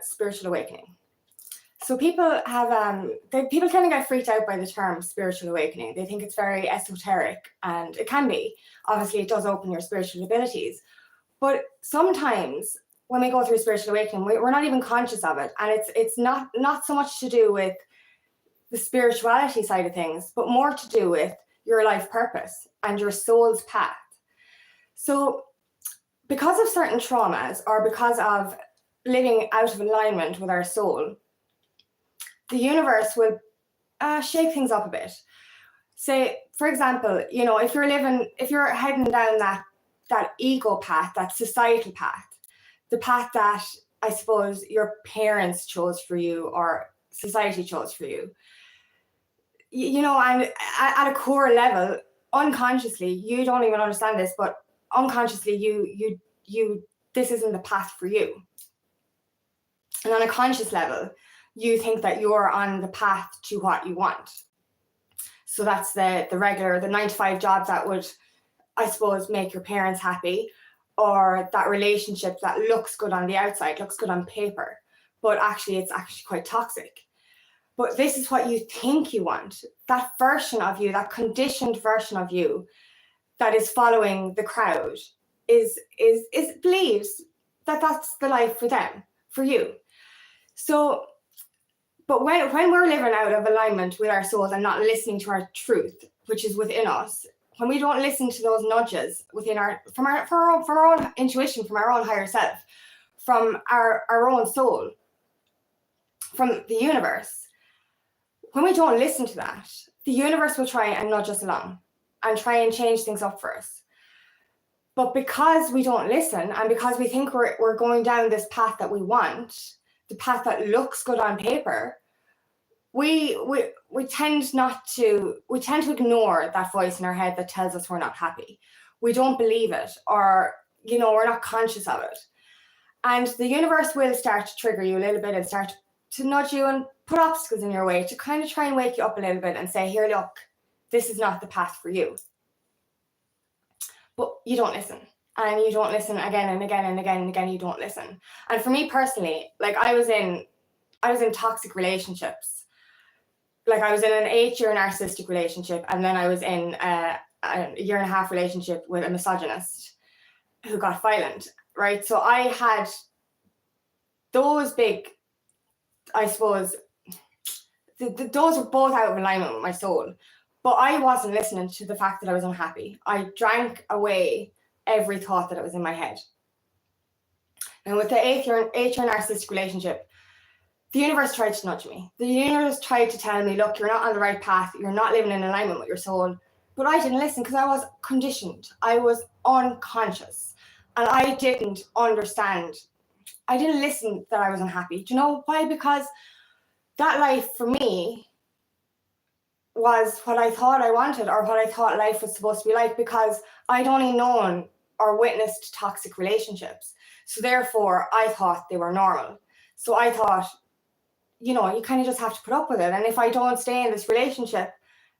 spiritual awakening. So people have people kind of get freaked out by the term spiritual awakening. They think it's very esoteric, and it can be. Obviously, it does open your spiritual abilities. But sometimes when we go through spiritual awakening, we're not even conscious of it. And it's not so much to do with the spirituality side of things, but more to do with your life purpose and your soul's path. So because of certain traumas, or because of living out of alignment with our soul, the universe will shake things up a bit. Say, for example, if you're heading down that ego path, that societal path, the path that I suppose your parents chose for you or society chose for you, and at a core level, unconsciously, you don't even understand this, but unconsciously, you this isn't the path for you. And on a conscious level, you think that you're on the path to what you want. So that's the regular, the 9-to-5 job that would, I suppose, make your parents happy, or that relationship that looks good on the outside, looks good on paper, but actually it's actually quite toxic. But this is what you think you want. That version of you, that conditioned version of you that is following the crowd is believes that that's the life for them, for you. So, but when we're living out of alignment with our souls and not listening to our truth, which is within us, when we don't listen to those nudges within from our own intuition, from our own higher self, from our own soul, from the universe, when we don't listen to that, the universe will try and nudge us along and try and change things up for us. But because we don't listen, and because we think we're going down this path that we want, the path that looks good on paper, we tend to ignore that voice in our head that tells us we're not happy. We don't believe it, or we're not conscious of it. And the universe will start to trigger you a little bit and start to nudge you and put obstacles in your way to kind of try and wake you up a little bit and say, here, look, this is not the path for you. But you don't listen. And you don't listen again and again and again and again, you don't listen. And for me personally, like I was in toxic relationships. Like I was in an 8-year narcissistic relationship, and then I was in a 1.5-year relationship with a misogynist who got violent, right? So I had those big, I suppose, those were both out of alignment with my soul. But I wasn't listening to the fact that I was unhappy. I drank away every thought that was in my head. And with the 8-year narcissistic relationship, the universe tried to nudge me. The universe tried to tell me, look, you're not on the right path. You're not living in alignment with your soul. But I didn't listen because I was conditioned. I was unconscious. And I didn't understand. I didn't listen that I was unhappy. Do you know why? Because that life for me was what I thought I wanted, or what I thought life was supposed to be like, because I'd only known or witnessed toxic relationships. So therefore, I thought they were normal. So I thought, you kind of just have to put up with it. And if I don't stay in this relationship,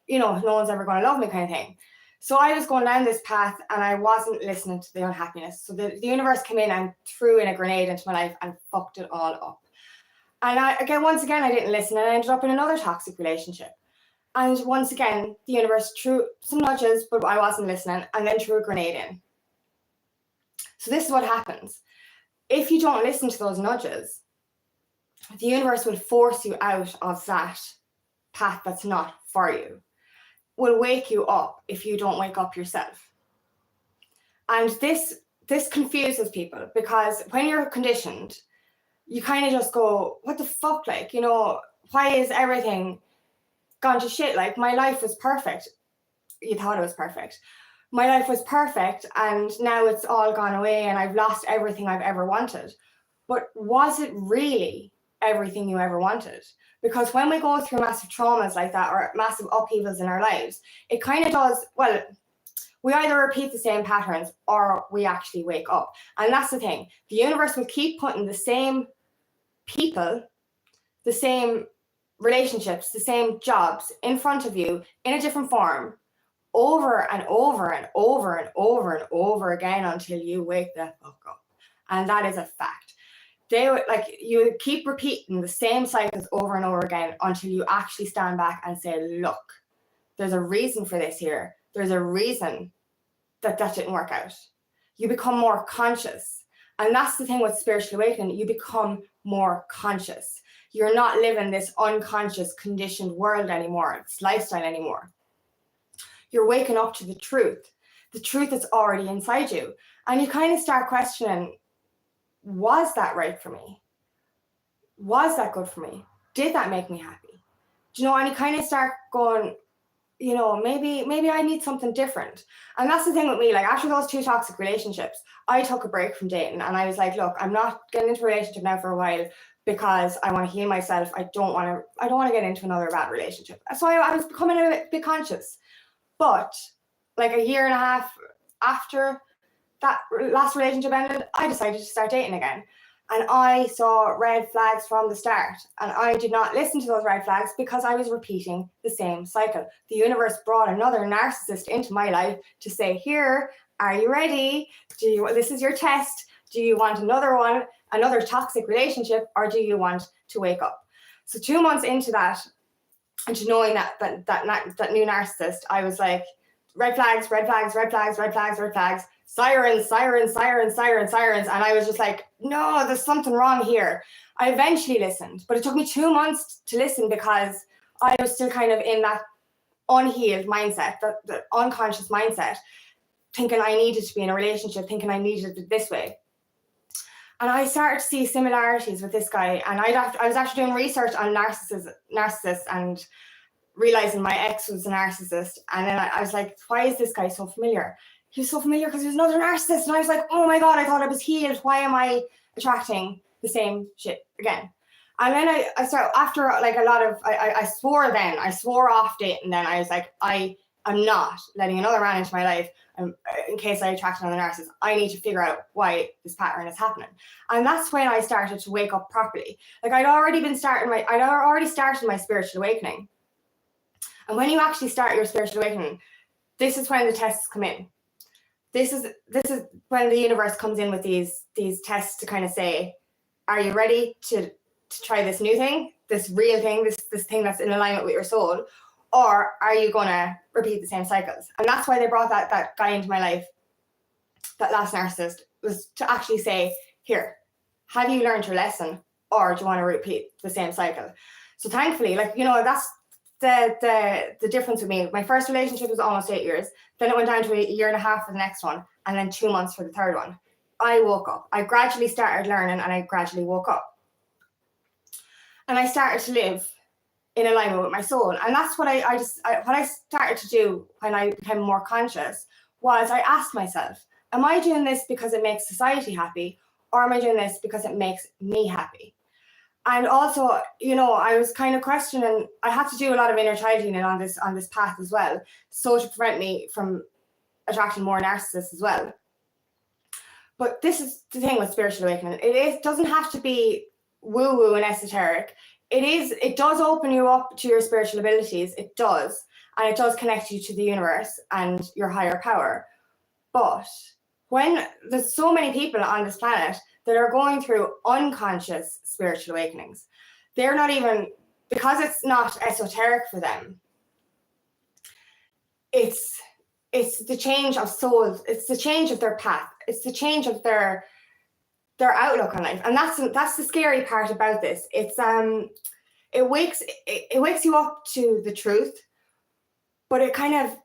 no one's ever going to love me, kind of thing. So I was going down this path and I wasn't listening to the unhappiness. So the universe came in and threw in a grenade into my life and fucked it all up. And once again, I didn't listen, and I ended up in another toxic relationship. And once again, the universe threw some nudges, but I wasn't listening, and then threw a grenade in. So this is what happens. If you don't listen to those nudges, the universe will force you out of that path that's not for you. Will wake you up if you don't wake up yourself. And this confuses people, because when you're conditioned, you kind of just go, what the fuck? Like, why is everything gone to shit? Like, my life was perfect. You thought it was perfect. My life was perfect, and now it's all gone away and I've lost everything I've ever wanted. But was it really everything you ever wanted? Because when we go through massive traumas like that, or massive upheavals in our lives, it kind of does, well, we either repeat the same patterns or we actually wake up. And that's the thing. The universe will keep putting the same people, the same relationships, the same jobs in front of you in a different form over and over and over and over and over again until you wake the fuck up. And that is a fact. they would, like, you would keep repeating the same cycles over and over again until you actually stand back and say, look, there's a reason for this here. There's a reason that didn't work out. You become more conscious. And that's the thing with spiritual awakening. You become more conscious. You're not living this unconscious, conditioned world anymore, this lifestyle anymore. You're waking up to the truth that's already inside you. And you kind of start questioning, was that right for me? Was that good for me? Did that make me happy? Do you know, and you kind of start going, you know, maybe I need something different. And that's the thing with me, like after those 2 toxic relationships, I took a break from dating and I was like, look, I'm not getting into a relationship now for a while because I want to heal myself. I don't want to get into another bad relationship. So I was becoming a bit conscious. But like a year and a half after that last relationship ended, I decided to start dating again. And I saw red flags from the start. And I did not listen to those red flags because I was repeating the same cycle. The universe brought another narcissist into my life to say, here, are you ready? This is your test. Do you want another one, another toxic relationship, or do you want to wake up? So 2 months into that, and to knowing that new narcissist, I was like, red flags, red flags, red flags, red flags, red flags. Sirens, sirens, sirens, sirens, sirens. And I was just like, no, there's something wrong here. I eventually listened, but it took me 2 months to listen because I was still kind of in that unhealed mindset, the unconscious mindset, thinking I needed to be in a relationship, thinking I needed it this way. And I started to see similarities with this guy. And I was actually doing research on narcissists and realizing my ex was a narcissist. And then I was like, why is this guy so familiar? He was so familiar because he was another narcissist. And I was like, oh my God, I thought I was healed. Why am I attracting the same shit again? And then I started, after like a lot of, I swore off dating. And then I was like, I'm not letting another man into my life in case I attract another narcissist. I need to figure out why this pattern is happening. And that's when I started to wake up properly. Like I'd already started my spiritual awakening. And when you actually start your spiritual awakening, this is when the tests come in. This is when the universe comes in with these tests to kind of say, are you ready to try this new thing, this real thing, this thing that's in alignment with your soul, or are you going to repeat the same cycles? And that's why they brought that guy into my life, that last narcissist, was to actually say, here, have you learned your lesson, or do you want to repeat the same cycle? So thankfully, like, you know, that's the difference with me. My first relationship was almost 8 years. Then it went down to a year and a half for the next one, and then 2 months for the third one. I woke up. I gradually started learning, and I gradually woke up. And I started to live in alignment with my soul. And that's what what I started to do when I became more conscious was I asked myself, am I doing this because it makes society happy, or am I doing this because it makes me happy? And also, you know, I was kind of questioning, I had to do a lot of inner child healing on this path as well, so to prevent me from attracting more narcissists as well. But this is the thing with spiritual awakening. It doesn't have to be woo-woo and esoteric. It does open you up to your spiritual abilities. It does. And it does connect you to the universe and your higher power. But when there's so many people on this planet that are going through unconscious spiritual awakenings, they're not even, because it's not esoteric for them, it's the change of souls, it's the change of their path, it's the change of their outlook on life. And that's the scary part about this. It wakes you up to the truth, but it kind of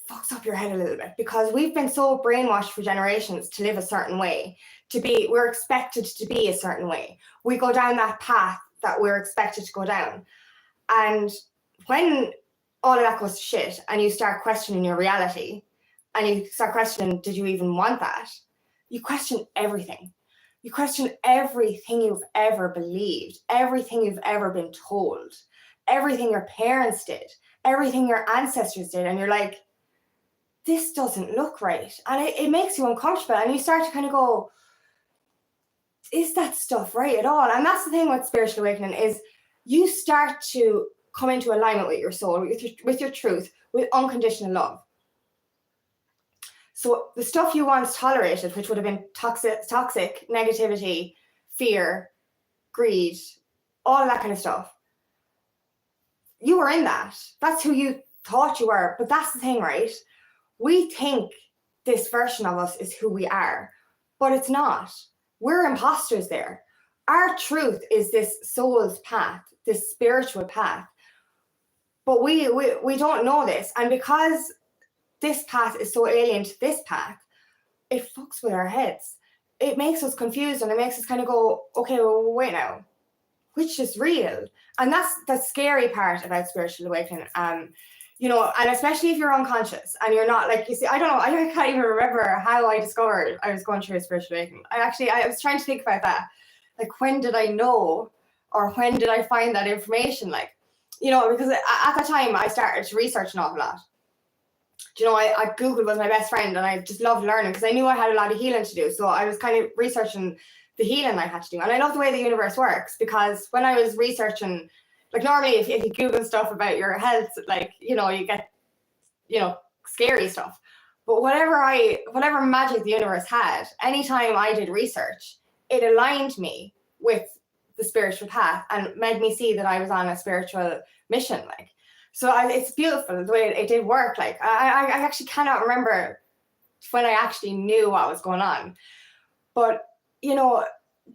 fucks up your head a little bit, because we've been so brainwashed for generations to live a certain way, we're expected to be a certain way. We go down that path that we're expected to go down. And when all of that goes to shit and you start questioning your reality and you start questioning, did you even want that? You question everything. You question everything you've ever believed, everything you've ever been told, everything your parents did, everything your ancestors did. And you're like, this doesn't look right. And it makes you uncomfortable. And you start to kind of go, is that stuff right at all? And that's the thing with spiritual awakening, is you start to come into alignment with your soul, with your truth, with unconditional love. So the stuff you once tolerated, which would have been toxic negativity, fear, greed, all of that kind of stuff. You were in that. That's who you thought you were. But that's the thing, right? We think this version of us is who we are, but it's not. We're imposters there. Our truth is this soul's path, this spiritual path. But we don't know this. And because this path is so alien to this path, it fucks with our heads. It makes us confused, and it makes us kind of go, okay, well, wait now, which is real? And that's the scary part about spiritual awakening. You know, and especially if you're unconscious and you're not, like, you see, I don't know, I can't even remember how I discovered I was going through a spiritual awakening. I was trying to think about that. Like, when did I know, or when did I find that information? Like, you know, because at that time I started to research an awful lot. You know, I Google was my best friend, and I just loved learning because I knew I had a lot of healing to do. So I was kind of researching the healing I had to do. And I love the way the universe works, because when I was researching, like, normally if you Google stuff about your health, like, you know, you get, you know, scary stuff. But whatever magic the universe had, anytime I did research, it aligned me with the spiritual path and made me see that I was on a spiritual mission. Like, so it's beautiful the way it did work. Like, I actually cannot remember when I actually knew what was going on. But, you know,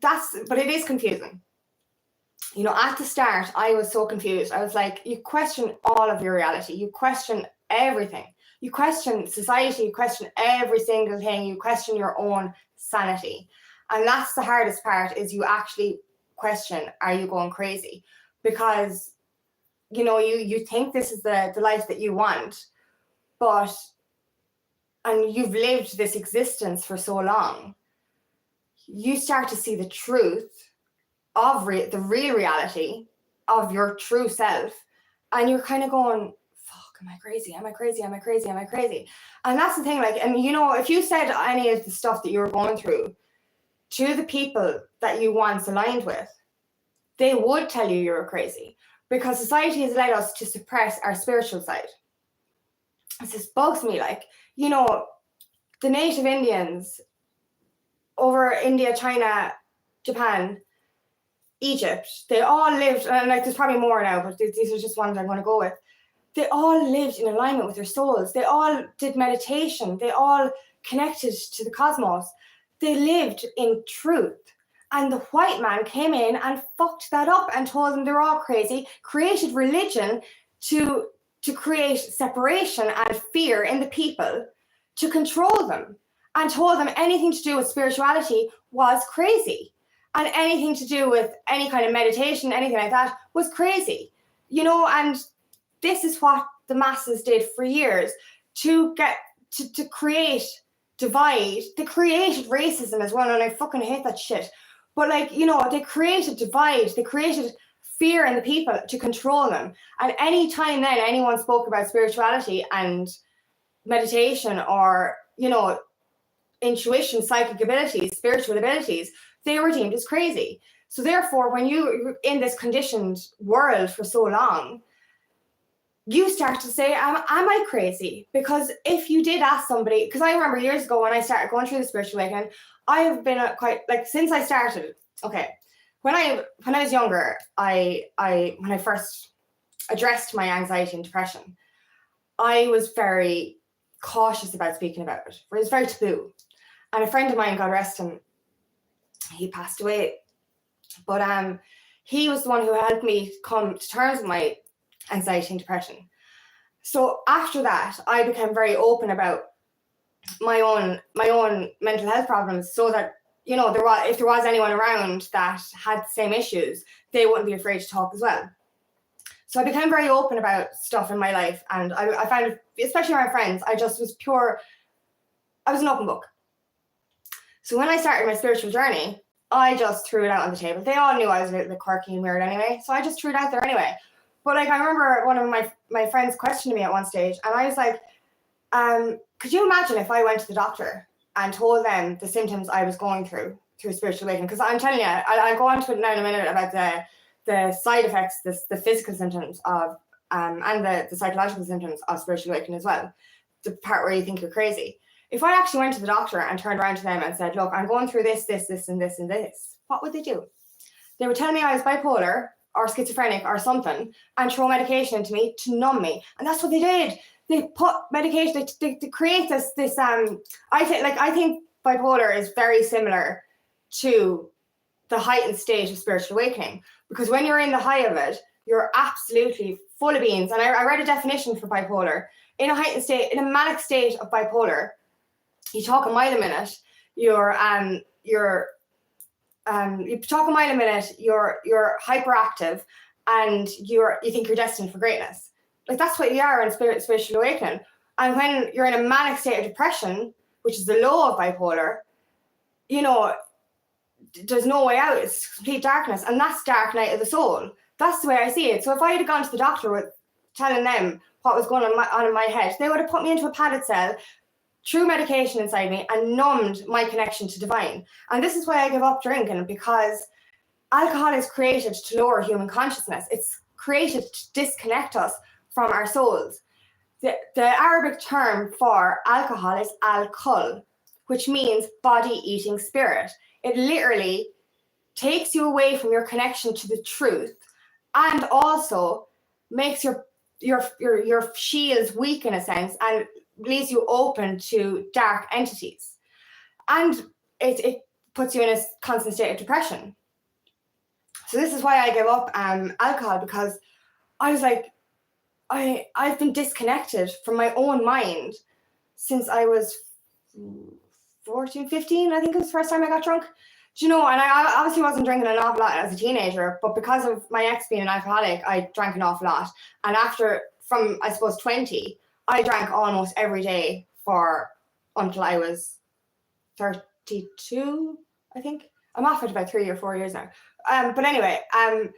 but it is confusing. You know, at the start, I was so confused. I was like, you question all of your reality. You question everything. You question society. You question every single thing. You question your own sanity. And that's the hardest part, is you actually question, are you going crazy? Because, you know, you think this is the life that you want, and you've lived this existence for so long, you start to see the truth of the real reality of your true self, and you're kind of going, fuck, am I crazy? Am I crazy? Am I crazy? Am I crazy? And that's the thing, like, and you know, if you said any of the stuff that you were going through to the people that you once aligned with, they would tell you you're crazy, because society has allowed us to suppress our spiritual side. It just bugs me, like, you know, the native Indians over India, China, Japan, Egypt, they all lived, and like, there's probably more now, but these are just ones I'm going to go with. They all lived in alignment with their souls. They all did meditation. They all connected to the cosmos. They lived in truth. And the white man came in and fucked that up and told them they're all crazy, created religion to create separation and fear in the people, to control them, and told them anything to do with spirituality was crazy. And anything to do with any kind of meditation, anything like that, was crazy. You know, and this is what the masses did for years to get to create divide. They created racism as well, and I fucking hate that shit. But, like, you know, they created divide. They created fear in the people to control them. And any time then anyone spoke about spirituality and meditation, or, you know, intuition, psychic abilities, spiritual abilities, they were deemed as crazy. So therefore, when you're in this conditioned world for so long, you start to say, am I crazy? Because if you did ask somebody, because I remember years ago when I started going through the spiritual awakening, I have been quite, like, since I started, okay, when I was younger, when I first addressed my anxiety and depression, I was very cautious about speaking about it. It was very taboo. And a friend of mine, God rest him, he passed away, but he was the one who helped me come to terms with my anxiety and depression. So after that, I became very open about my own mental health problems, so that, you know, if there was anyone around that had the same issues, they wouldn't be afraid to talk as well. So I became very open about stuff in my life, and I found, especially my friends, I was an open book. So when I started my spiritual journey, I just threw it out on the table. They all knew I was a little bit quirky and weird anyway, so I just threw it out there anyway. But, like, I remember one of my friends questioned me at one stage, and I was like, could you imagine if I went to the doctor and told them the symptoms I was going through spiritual awakening? Because I'm telling you, I'll go on to it now in a minute about the side effects, the physical symptoms of, and the psychological symptoms of spiritual awakening as well, the part where you think you're crazy. If I actually went to the doctor and turned around to them and said, look, I'm going through this, and this, and this, what would they do? They would tell me I was bipolar or schizophrenic or something and throw medication into me to numb me. And that's what they did. They put medication, they create this I think bipolar is very similar to the heightened state of spiritual awakening, because when you're in the height of it, you're absolutely full of beans. And I read a definition for bipolar. In a heightened state, in a manic state of bipolar, you talk a mile a minute, you talk a mile a minute, you're hyperactive, and you think you're destined for greatness. Like, that's what you are in spiritual awakening. And when you're in a manic state of depression, which is the low of bipolar, there's no way out. It's complete darkness, and that's dark night of the soul. That's the way I see it. So if I had gone to the doctor with telling them what was going on in my head, they would have put me into a padded cell, threw medication inside me, and numbed my connection to divine. And this is why I give up drinking, because alcohol is created to lower human consciousness. It's created to disconnect us from our souls. The Arabic term for alcohol is al-kul, which means body-eating spirit. It literally takes you away from your connection to the truth, and also makes your shields weak in a sense, and leaves you open to dark entities. And it puts you in a constant state of depression. So this is why I gave up alcohol, because I was like, I've been disconnected from my own mind since I was 14, 15, I think it was the first time I got drunk. And I obviously wasn't drinking an awful lot as a teenager, but because of my ex being an alcoholic, I drank an awful lot. And from I suppose 20, I drank almost every day until I was 32, I think. I'm off it about 3 or 4 years now. But anyway, I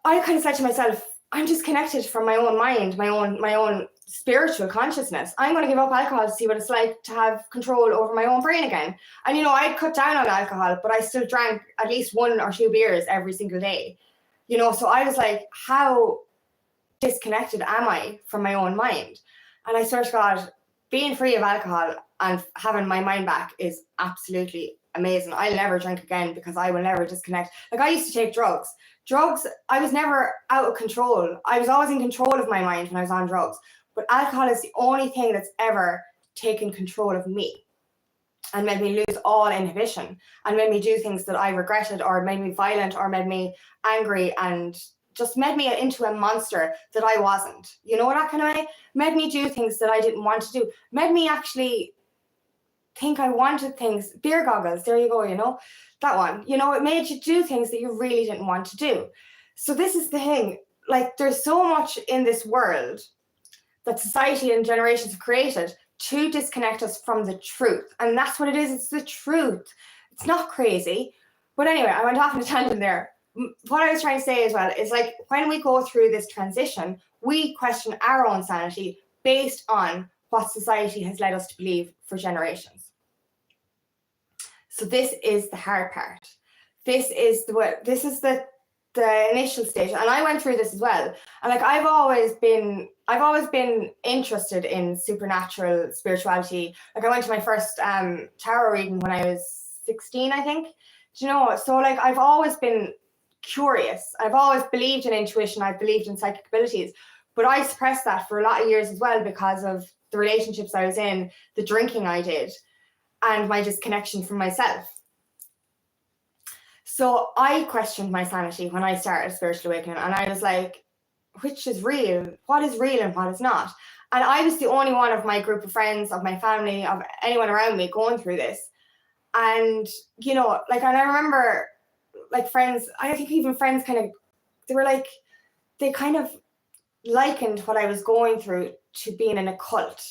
kind of said to myself, I'm disconnected from my own mind, my own spiritual consciousness. I'm going to give up alcohol to see what it's like to have control over my own brain again. And I'd cut down on alcohol, but I still drank at least 1 or 2 beers every single day. So I was like, how disconnected am I from my own mind? And I swear to God, being free of alcohol and having my mind back is absolutely amazing. I'll never drink again, because I will never disconnect. Like, I used to take drugs. I was never out of control. I was always in control of my mind when I was on drugs. But alcohol is the only thing that's ever taken control of me and made me lose all inhibition, and made me do things that I regretted, or made me violent, or made me angry, and just made me into a monster that I wasn't. That kind of way? Made me do things that I didn't want to do. Made me actually think I wanted things. Beer goggles, there you go, that one. It made you do things that you really didn't want to do. So this is the thing. Like, there's so much in this world that society and generations have created to disconnect us from the truth. And that's what it is. It's the truth. It's not crazy. But anyway, I went off on a tangent there. What I was trying to say as well is, like, when we go through this transition, we question our own sanity based on what society has led us to believe for generations. So this is the hard part. This is the initial stage, and I went through this as well. And like, I've always been interested in supernatural spirituality. Like, I went to my first tarot reading when I was 16, I think. So like, I've always been curious. I've always believed in intuition. I've believed in psychic abilities, but I suppressed that for a lot of years as well, because of the relationships I was in, the drinking I did, and my disconnection from myself. So I questioned my sanity when I started spiritual awakening, and I was like, which is real? What is real and what is not? And I was the only one of my group of friends, of my family, of anyone around me going through this. And, and I remember, like, friends, I think even friends they kind of likened what I was going through to being in a cult.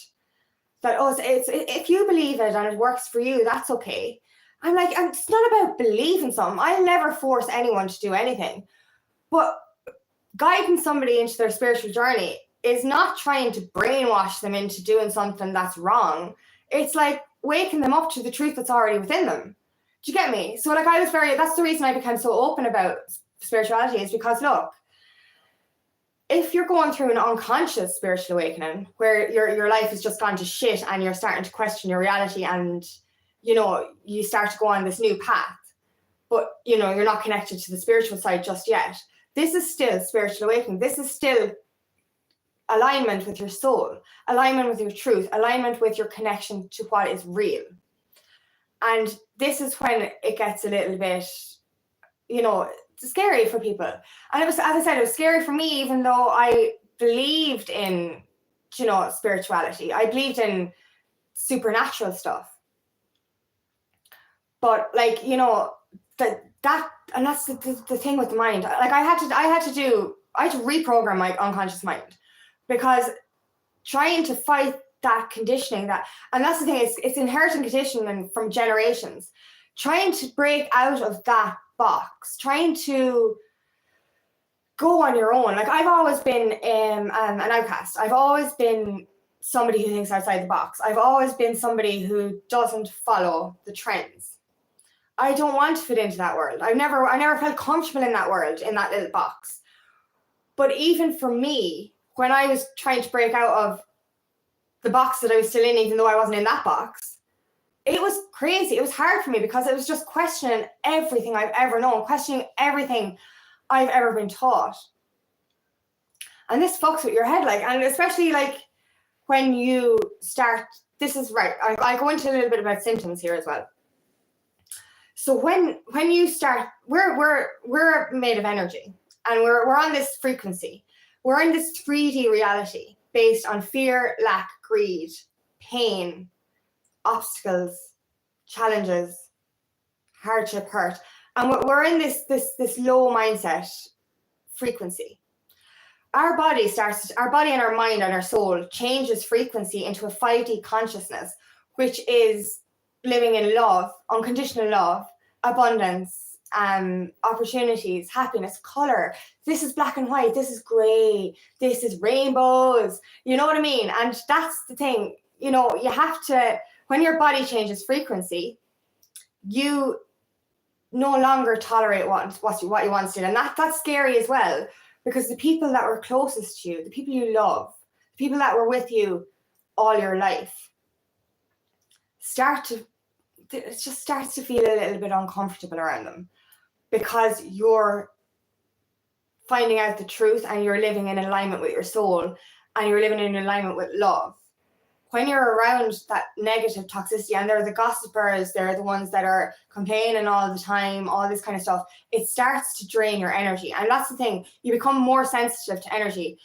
That, it's if you believe it and it works for you, that's okay. I'm like, it's not about believing something. I'll never force anyone to do anything. But guiding somebody into their spiritual journey is not trying to brainwash them into doing something that's wrong. It's like waking them up to the truth that's already within them. Do you get me? So like, that's the reason I became so open about spirituality, is because, look, if you're going through an unconscious spiritual awakening where your life has just gone to shit and you're starting to question your reality, and you start to go on this new path, but you're not connected to the spiritual side just yet. This is still spiritual awakening. This is still alignment with your soul, alignment with your truth, alignment with your connection to what is real. And this is when it gets a little bit, scary for people. And it was, as I said, it was scary for me, even though I believed in, spirituality. I believed in supernatural stuff. But like, that and that's the thing with the mind. Like I had to reprogram my unconscious mind, because trying to fight that conditioning, and that's the thing, it's inherited conditioning from generations. Trying to break out of that box, trying to go on your own. Like I've always been an outcast. I've always been somebody who thinks outside the box. I've always been somebody who doesn't follow the trends. I don't want to fit into that world. I never felt comfortable in that world, in that little box. But even for me, when I was trying to break out of the box that I was still in, even though I wasn't in that box, it was crazy. It was hard for me, because it was just questioning everything I've ever known, questioning everything I've ever been taught. And this fucks with your head, and especially when you start, this is right. I go into a little bit about symptoms here as well. So when you start, we're made of energy, and we're on this frequency. We're in this 3D reality based on fear, lack, greed, pain, obstacles, challenges, hardship, hurt. And we're in this low mindset frequency. Our body and our mind and our soul changes frequency into a 5D consciousness, which is living in love, unconditional love, abundance, opportunities, happiness, color. This is black and white. This is gray. This is rainbows. You know what I mean? And that's the thing. You have to, when your body changes frequency, you no longer tolerate what you once did. And that's scary as well, because the people that were closest to you, the people you love, the people that were with you all your life, it just starts to feel a little bit uncomfortable around them, because you're finding out the truth and you're living in alignment with your soul and you're living in alignment with love. When you're around that negative toxicity, and they're the gossipers, they're the ones that are complaining all the time, all this kind of stuff, it starts to drain your energy. And that's the thing, you become more sensitive to energy.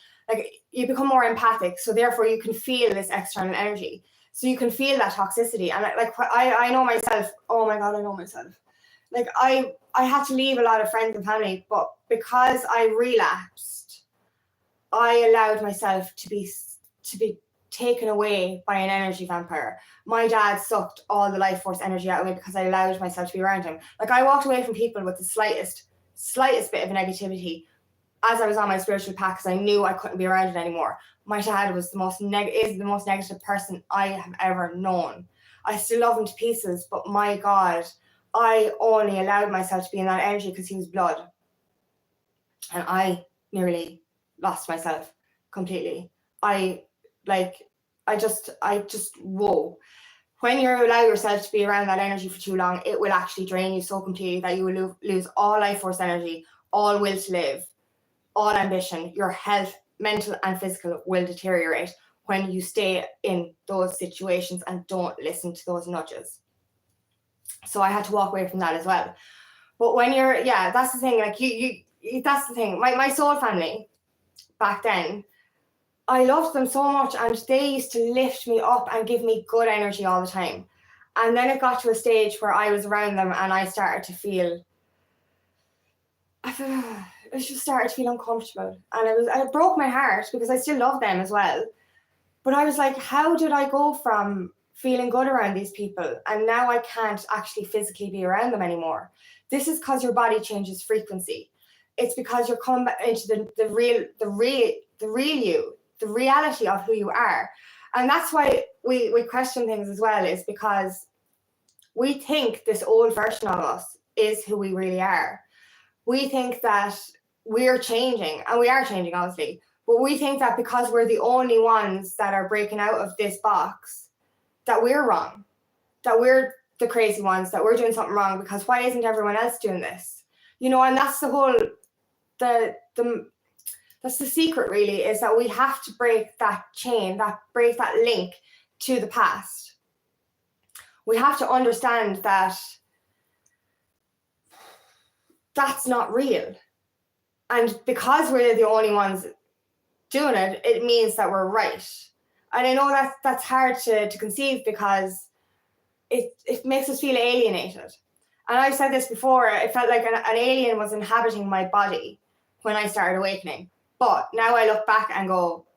You become more empathic, so therefore you can feel this external energy. So you can feel that toxicity. And I know myself, oh my God, I know myself. I had to leave a lot of friends and family, but because I relapsed, I allowed myself to be taken away by an energy vampire. My dad sucked all the life force energy out of me because I allowed myself to be around him. I walked away from people with the slightest bit of negativity as I was on my spiritual path, because I knew I couldn't be around it anymore. My dad was the most negative person I have ever known. I still love him to pieces, but my God, I only allowed myself to be in that energy because he was blood. And I nearly lost myself completely. Whoa. When you allow yourself to be around that energy for too long, it will actually drain you so completely that you will lose all life force energy, all will to live, all ambition. Your health, mental and physical, will deteriorate when you stay in those situations and don't listen to those nudges. So I had to walk away from that as well. But when you're, that's the thing, that's the thing. My soul family back then, I loved them so much, and they used to lift me up and give me good energy all the time. And then it got to a stage where I was around them and I started to feel uncomfortable. And it broke my heart, because I still love them as well. But I was like, how did I go from feeling good around these people and now I can't actually physically be around them anymore? This is because your body changes frequency. It's because you're coming back into the real you, the reality of who you are. And that's why we question things as well, is because we think this old version of us is who we really are. We think that we're changing, and we are changing, obviously, but we think that because we're the only ones that are breaking out of this box, that we're wrong, that we're the crazy ones, that we're doing something wrong, because why isn't everyone else doing this? You know, and that's the whole, that's the secret really, is that we have to break that chain, break that link to the past. We have to understand that that's not real. And because we're the only ones doing it, it means that we're right. And I know that's hard to conceive, because it makes us feel alienated. And I've said this before, it felt like an alien was inhabiting my body when I started awakening. But now I look back and go,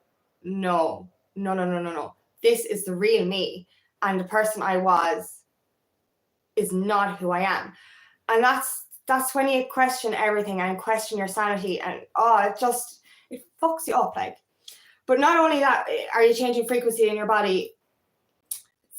no. This is the real me. And the person I was is not who I am. And that's when you question everything and question your sanity, and it fucks you up, like. But not only that, are you changing frequency in your body?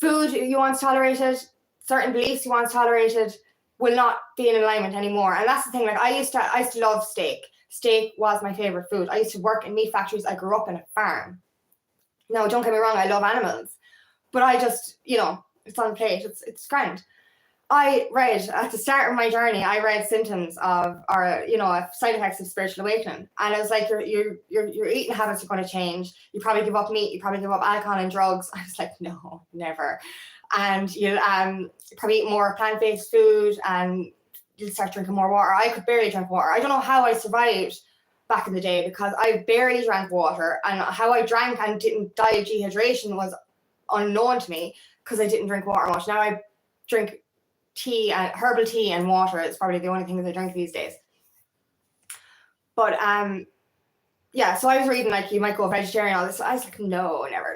Food you once tolerated, certain beliefs you once tolerated, will not be in alignment anymore. And that's the thing. Like, I used to love steak. Steak was my favorite food. I used to work in meat factories. I grew up in a farm. Now, don't get me wrong, I love animals, but I just, it's on the plate. It's grand. I read at the start of my journey, I read symptoms of, or side effects of spiritual awakening, and it was like your eating habits are going to change. You probably give up meat. You probably give up alcohol and drugs. I was like, no, never. And you'll probably eat more plant-based food, and you'll start drinking more water. I could barely drink water. I don't know how I survived back in the day, because I barely drank water, and how I drank and didn't die of dehydration was unknown to me, because I didn't drink water much. Now I drink tea, and herbal tea and water is probably the only things I drink these days. But so I was reading, like, you might go vegetarian, all this. I was like, no, never.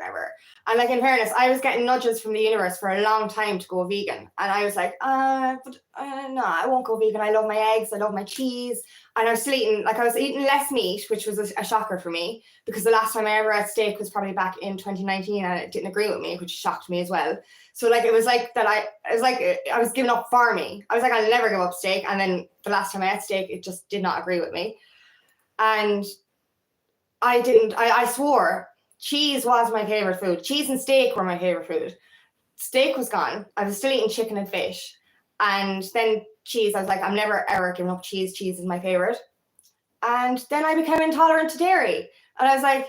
And like, in fairness, I was getting nudges from the universe for a long time to go vegan, and I was like, no, I won't go vegan. I love my eggs, I love my cheese, and I was still eating, like, I was eating less meat, which was a shocker for me, because the last time I ever had steak was probably back in 2019, and it didn't agree with me, which shocked me as well. So like, it was like that I was giving up farming. I was like, I'll never give up steak, and then the last time I had steak, it just did not agree with me, and I swore cheese was my favorite food. Cheese and steak were my favorite food. Steak was gone. I was still eating chicken and fish. And then cheese, I was like, I'm never ever giving up cheese. Cheese is my favorite. And then I became intolerant to dairy. And I was like,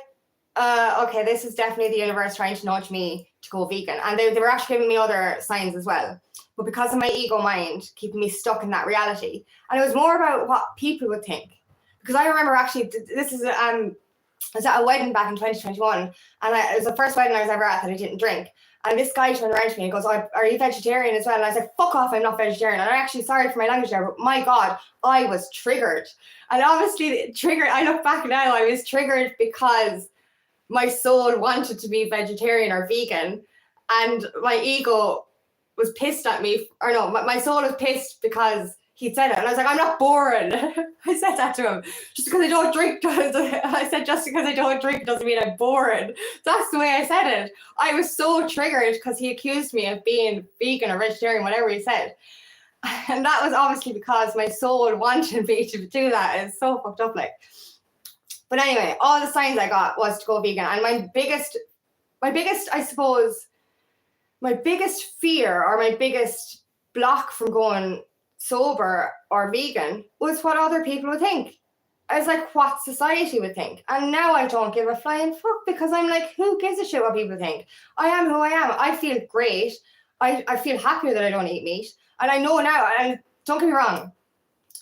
okay, this is definitely the universe trying to nudge me to go vegan. And they were actually giving me other signs as well. But because of my ego mind, keeping me stuck in that reality. And it was more about what people would think. Because I remember, actually, this is I was at a wedding back in 2021, and it was the first wedding I was ever at that I didn't drink. And this guy turned around to me and goes, are you vegetarian as well? And I was like, fuck off, I'm not vegetarian. And I'm actually sorry for my language there, but my God, I was triggered. And obviously I look back now, I was triggered because my soul wanted to be vegetarian or vegan, and my ego was pissed at me. Or no, my soul was pissed because he said it, and I was like, I'm not boring. I said that to him. Just because I don't drink doesn't mean I'm boring. That's the way I said it. I was so triggered because he accused me of being vegan or vegetarian, whatever he said. And that was obviously because my soul wanted me to do that. It's so fucked up, like. But anyway, all the signs I got was to go vegan. And my biggest, I suppose, my biggest fear, or my biggest block from going sober or vegan, was what other people would think. I was like, what society would think. And now I don't give a flying fuck, because I'm like, who gives a shit what people think? I am who I am. I feel great. I feel happier that I don't eat meat. And I know now, and don't get me wrong,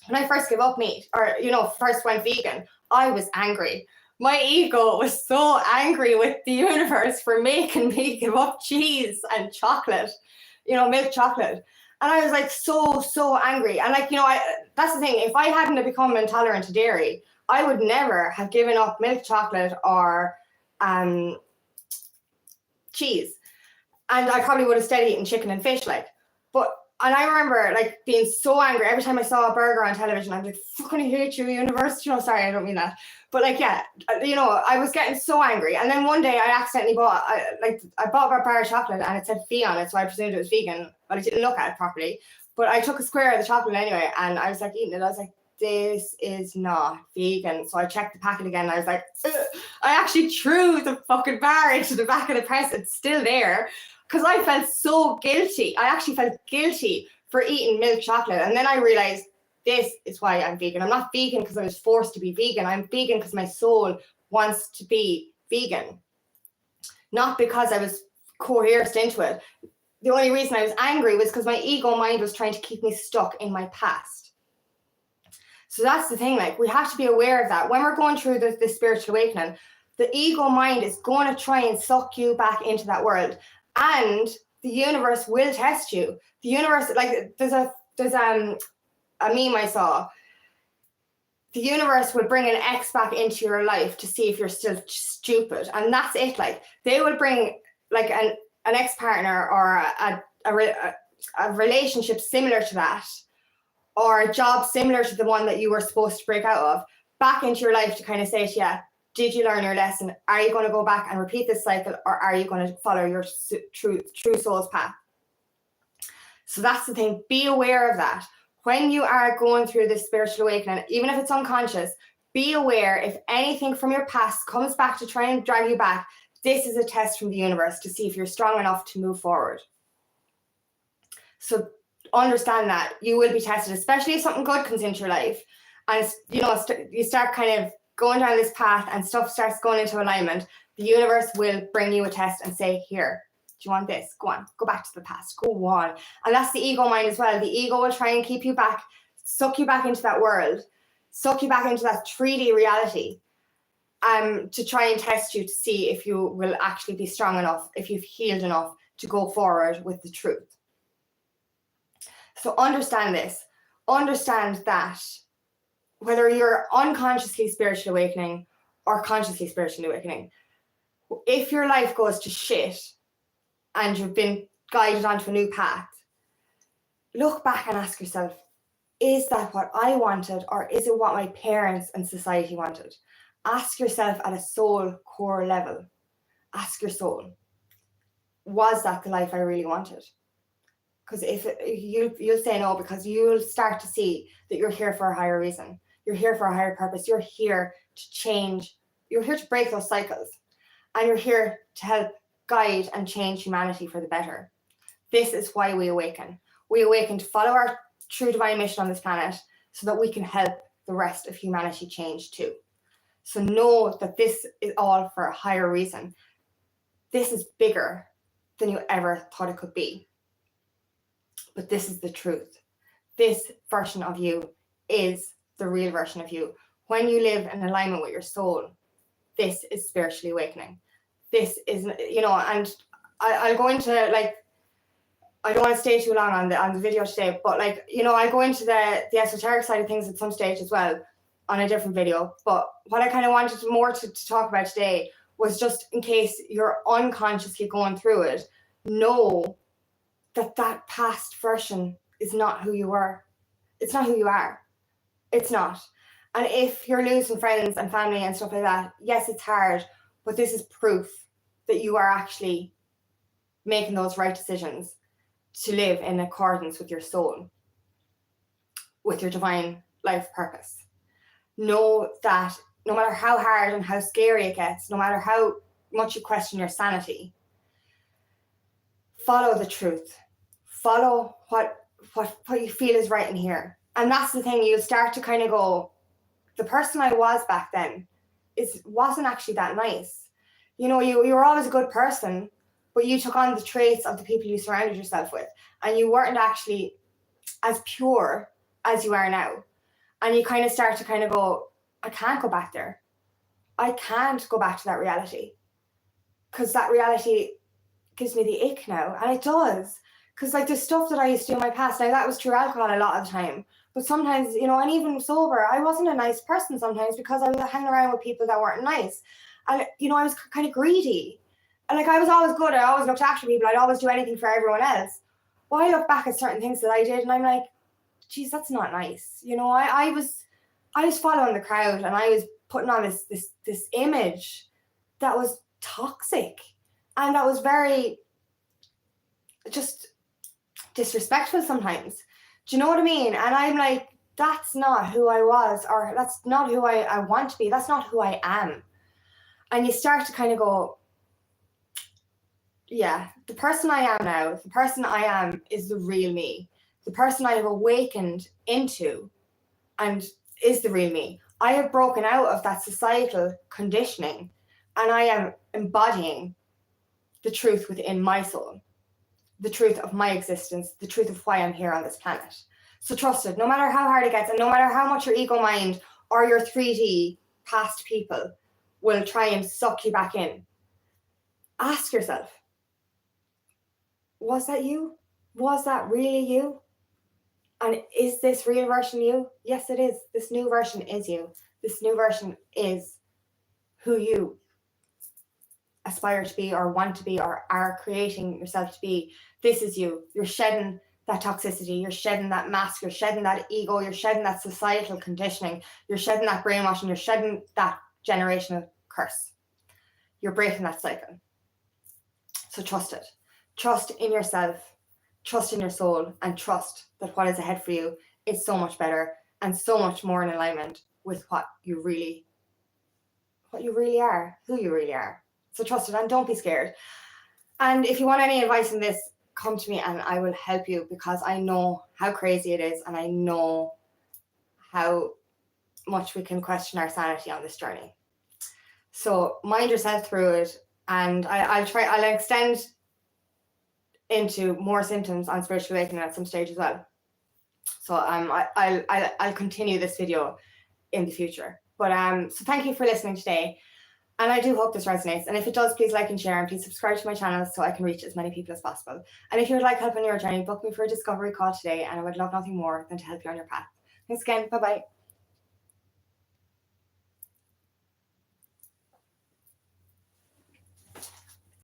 when I first gave up meat, or first went vegan, I was angry. My ego was so angry with the universe for making me give up cheese and chocolate, milk chocolate. And I was like, so angry. And like, that's the thing. If I hadn't have become intolerant to dairy, I would never have given up milk chocolate or cheese. And I probably would have stayed eating chicken and fish, like. And I remember, like, being so angry every time I saw a burger on television. I'm like, fucking hate you, universe. Sorry, I don't mean that. But like, yeah, I was getting so angry. And then one day I accidentally bought a bar of chocolate, and it said Fee on it, so I presumed it was vegan, but I didn't look at it properly. But I took a square of the chocolate anyway, and I was like eating it. I was like, this is not vegan. So I checked the packet again, and I was like, ugh. I actually threw the fucking bar into the back of the press. It's still there. because I felt so guilty. I actually felt guilty for eating milk chocolate. And then I realized this is why I'm vegan. I'm not vegan because I was forced to be vegan. I'm vegan because my soul wants to be vegan, not because I was coerced into it. The only reason I was angry was because my ego mind was trying to keep me stuck in my past. So that's the thing, like, we have to be aware of that. When we're going through this spiritual awakening, the ego mind is going to try and suck you back into that world. And the universe will test you. The universe, like, there's a meme I saw. The universe will bring an ex back into your life to see if you're still stupid. And that's it. Like, they will bring like an ex-partner or a relationship similar to that, or a job similar to the one that you were supposed to break out of, back into your life to kind of say to you, did you learn your lesson? Are you going to go back and repeat this cycle, or are you going to follow your true soul's path? So that's the thing. Be aware of that. When you are going through this spiritual awakening, even if it's unconscious, be aware if anything from your past comes back to try and drag you back. This is a test from the universe to see if you're strong enough to move forward. So understand that you will be tested, especially if something good comes into your life, and you start kind of going down this path and stuff starts going into alignment. The universe will bring you a test and say, here, do you want this? Go on, go back to the past, go on. And that's the ego mind as well. The ego will try and keep you back, suck you back into that world, suck you back into that 3D reality, to try and test you to see if you will actually be strong enough, if you've healed enough to go forward with the truth. So understand this. Understand that whether you're unconsciously spiritually awakening or consciously spiritually awakening, if your life goes to shit and you've been guided onto a new path, look back and ask yourself, is that what I wanted, or is it what my parents and society wanted? Ask yourself at a soul core level. Ask your soul, was that the life I really wanted? Because if you'll say no, because you'll start to see that you're here for a higher reason. You're here for a higher purpose. You're here to change. You're here to break those cycles. And you're here to help guide and change humanity for the better. This is why we awaken. We awaken to follow our true divine mission on this planet so that we can help the rest of humanity change too. So know that this is all for a higher reason. This is bigger than you ever thought it could be. But this is the truth. This version of you is the real version of you. When you live in alignment with your soul, this is spiritually awakening. This is, and I'll go into, like, I don't want to stay too long on the video today, but I go into the esoteric side of things at some stage as well on a different video. But what I kind of wanted more to talk about today was just in case you're unconsciously going through it, know that past version is not who you were. It's not who you are. It's not. And if you're losing friends and family and stuff like that, yes, it's hard, but this is proof that you are actually making those right decisions to live in accordance with your soul, with your divine life purpose. Know that no matter how hard and how scary it gets, no matter how much you question your sanity, follow the truth. Follow what you feel is right in here. And that's the thing, you'll start to kind of go, the person I was back then wasn't actually that nice. You were always a good person, but you took on the traits of the people you surrounded yourself with, and you weren't actually as pure as you are now. And you kind of start to kind of go, I can't go back there. I can't go back to that reality, because that reality gives me the ick now. And it does. Because the stuff that I used to do in my past, now that was through alcohol a lot of the time. But sometimes, and even sober, I wasn't a nice person sometimes because I was hanging around with people that weren't nice. And, I was kind of greedy. And I was always good. I always looked after people. I'd always do anything for everyone else. Well, I look back at certain things that I did and I'm like, geez, that's not nice. I was following the crowd, and I was putting on this image that was toxic, and that was very just disrespectful sometimes. Do you know what I mean? And I'm like, that's not who I was, or that's not who I want to be. That's not who I am. And you start to kind of go, yeah, the person I am now, the person I am is the real me. The person I have awakened into and is the real me. I have broken out of that societal conditioning and I am embodying the truth within my soul, the truth of my existence, the truth of why I'm here on this planet. So trust it, no matter how hard it gets, and no matter how much your ego mind or your 3D past people will try and suck you back in. Ask yourself, was that you? Was that really you? And is this real version you? Yes, it is. This new version is you. This new version is who you aspire to be or want to be or are creating yourself to be. This is you. You're shedding that toxicity. You're shedding that mask. You're shedding that ego. You're shedding that societal conditioning. You're shedding that brainwashing. You're shedding that generational curse. You're breaking that cycle. So trust it. Trust in yourself. Trust in your soul, and trust that what is ahead for you is so much better and so much more in alignment with what you really are, who you really are. So trust it and don't be scared. And if you want any advice in this, come to me and I will help you, because I know how crazy it is and I know how much we can question our sanity on this journey. So mind yourself through it, and I'll extend into more symptoms on spiritual awakening at some stage as well. So I'll continue this video in the future. But so thank you for listening today. And I do hope this resonates. And if it does, please like and share, and please subscribe to my channel so I can reach as many people as possible. And if you would like help on your journey, book me for a discovery call today, and I would love nothing more than to help you on your path. Thanks again. Bye-bye.